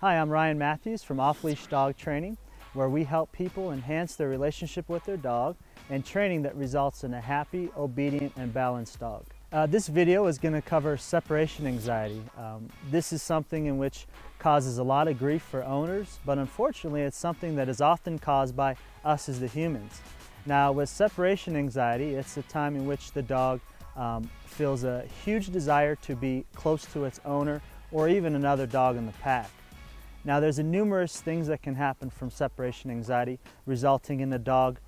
Hi, I'm Ryan Matthews from Off-Leash Dog Training, where we help people enhance their relationship with their dog and training that results in a happy, obedient, and balanced dog. This video is going to cover separation anxiety. This is something in which causes a lot of grief for owners, but unfortunately it's something that is often caused by us as the humans. Now, with separation anxiety, it's the time in which the dog feels a huge desire to be close to its owner or even another dog in the pack. Now, there's numerous things that can happen from separation anxiety, resulting in the dog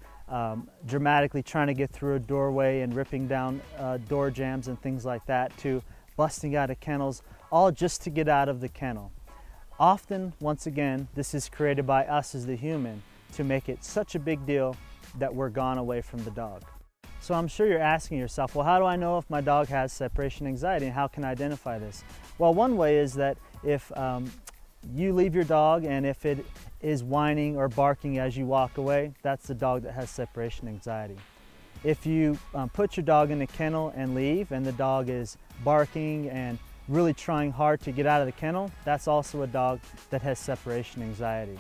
dramatically trying to get through a doorway and ripping down door jambs and things like that, to busting out of kennels, all just to get out of the kennel. Often, once again, this is created by us as the human to make it such a big deal that we're gone away from the dog. So I'm sure you're asking yourself, well, how do I know if my dog has separation anxiety and how can I identify this? Well, one way is that if you leave your dog and if it is whining or barking as you walk away, that's the dog that has separation anxiety. If you put your dog in a kennel and leave and the dog is barking and really trying hard to get out of the kennel, that's also a dog that has separation anxiety.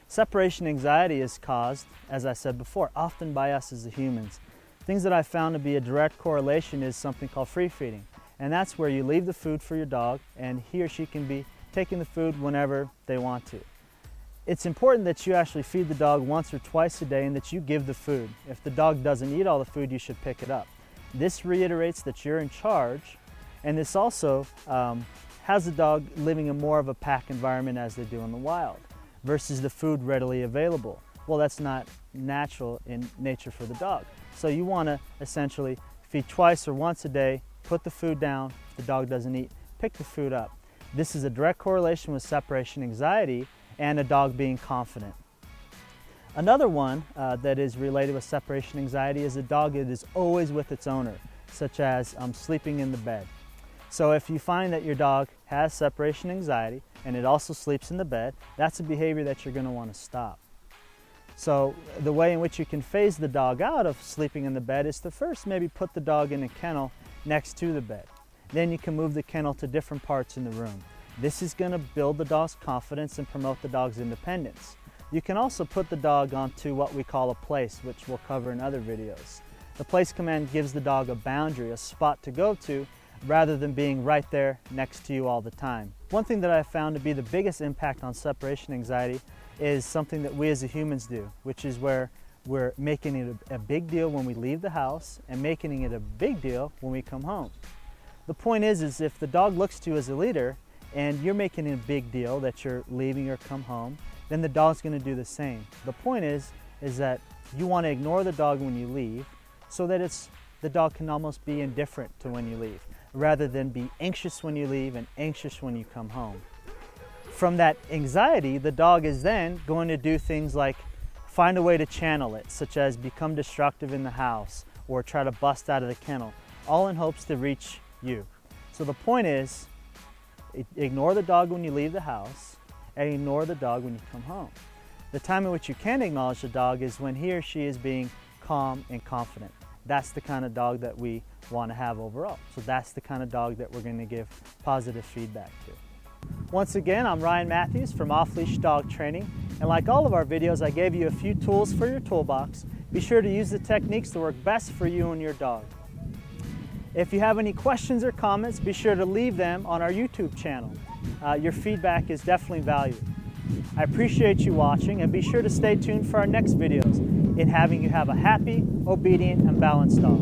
Separation anxiety is caused, as I said before, often by us as the humans. Things that I've found to be a direct correlation is something called free feeding. And that's where you leave the food for your dog and he or she can be taking the food whenever they want to. It's important that you actually feed the dog once or twice a day and that you give the food. If the dog doesn't eat all the food, you should pick it up. This reiterates that you're in charge, and this also has the dog living in more of a pack environment as they do in the wild, versus the food readily available. Well, that's not natural in nature for the dog. So you want to essentially feed twice or once a day, put the food down. If the dog doesn't eat, pick the food up. This is a direct correlation with separation anxiety and a dog being confident. Another one that is related with separation anxiety is a dog that is always with its owner, such as sleeping in the bed. So if you find that your dog has separation anxiety and it also sleeps in the bed, that's a behavior that you're going to want to stop. So the way in which you can phase the dog out of sleeping in the bed is to first maybe put the dog in a kennel next to the bed. Then you can move the kennel to different parts in the room. This is going to build the dog's confidence and promote the dog's independence. You can also put the dog onto what we call a place, which we'll cover in other videos. The place command gives the dog a boundary, a spot to go to, rather than being right there next to you all the time. One thing that I've found to be the biggest impact on separation anxiety is something that we as the humans do, which is where we're making it a big deal when we leave the house and making it a big deal when we come home. The point is if the dog looks to you as a leader and you're making it a big deal that you're leaving or come home, then the dog's going to do the same. The point is that you want to ignore the dog when you leave so that the dog can almost be indifferent to when you leave, rather than be anxious when you leave and anxious when you come home. From that anxiety, the dog is then going to do things like find a way to channel it, such as become destructive in the house or try to bust out of the kennel, all in hopes to reach you. So the point is, ignore the dog when you leave the house and ignore the dog when you come home. The time in which you can acknowledge the dog is when he or she is being calm and confident. That's the kind of dog that we want to have overall. So that's the kind of dog that we're going to give positive feedback to. Once again, I'm Ryan Matthews from Off-Leash Dog Training, and like all of our videos, I gave you a few tools for your toolbox. Be sure to use the techniques that work best for you and your dog. If you have any questions or comments, be sure to leave them on our YouTube channel. Your feedback is definitely valued. I appreciate you watching, and be sure to stay tuned for our next videos in having you have a happy, obedient, and balanced dog.